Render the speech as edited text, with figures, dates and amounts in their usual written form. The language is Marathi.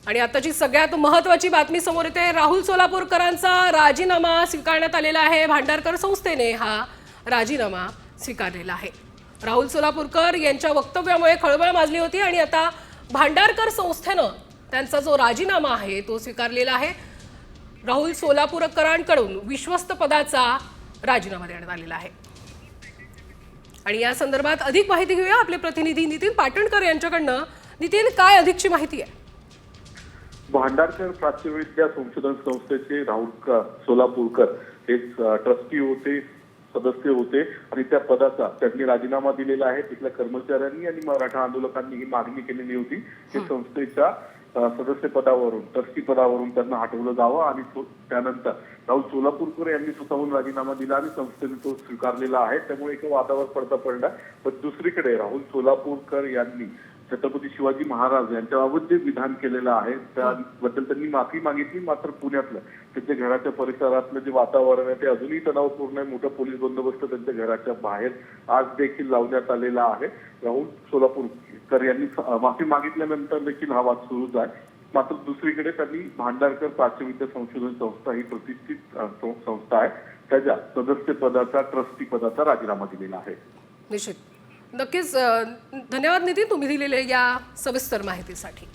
आणि आताची सगळ्यात महत्त्वाची बातमी समोर येते। राहुल सोलापूरकरांचा राजीनामा स्वीकारण्यात आलेला आहे। भांडारकर संस्थेने हा राजीनामा स्वीकारलेला आहे। राहुल सोलापूरकर यांच्या वक्तव्यामुळे खळबळ माजली होती आणि आता भांडारकर संस्थेने त्यांचा जो राजीनामा आहे तो स्वीकारलेला आहे। राहुल सोलापूरकरांकडून विश्वस्त पदाचा राजीनामा देण्यात आलेला आहे। आणि या संदर्भात अधिक माहिती घेऊया आपले प्रतिनिधी नितीन पाटणकर यांच्याकडनं। नितीन, काय अधिकची माहिती आहे? भांडारकर प्राच्यविद्या संशोधन संस्थेचे राहुल सोलापूरकर हे ट्रस्टी होते, सदस्य होते आणि त्या पदाचा त्यांनी राजीनामा दिलेला आहे। तिथल्या कर्मचाऱ्यांनी आणि मराठा आंदोलकांनी ही मागणी केलेली होती की संस्थेच्या सदस्य पदावरून, ट्रस्टी पदावरून त्यांना हटवलं जावं आणि त्यानंतर राहुल सोलापूरकर यांनी स्वतःहून राजीनामा दिला आणि संस्थेने तो स्वीकारलेला आहे। त्यामुळे एका वादावर पडता पडला। पण दुसरीकडे राहुल सोलापूरकर यांनी छत्रपती शिवाजी महाराज यांच्याबाबत जे विधान केलेलं आहे त्याबद्दल त्यांनी माफी मागितली। मात्र पुण्यातलं त्यांच्या घराच्या परिसरातलं जे वातावरण आहे ते अजूनही तणावपूर्ण आहे। मोठा पोलीस बंदोबस्त त्यांच्या घराच्या बाहेर आज देखील लावण्यात आलेला आहे। राहुल सोलापूरकर यांनी माफी मागितल्यानंतर देखील हा वाद सुरूच आहे। मात्र दुसरीकडे त्यांनी भांडारकर प्राच्यविद्या संशोधन संस्था ही प्रतिष्ठित संस्था आहे, त्याच्या सदस्य पदाचा, ट्रस्टी पदाचा राजीनामा दिलेला आहे। निश्चित, नक्कीच धन्यवाद नितीन, तुम्ही दिलेल्या या सविस्तर माहितीसाठी।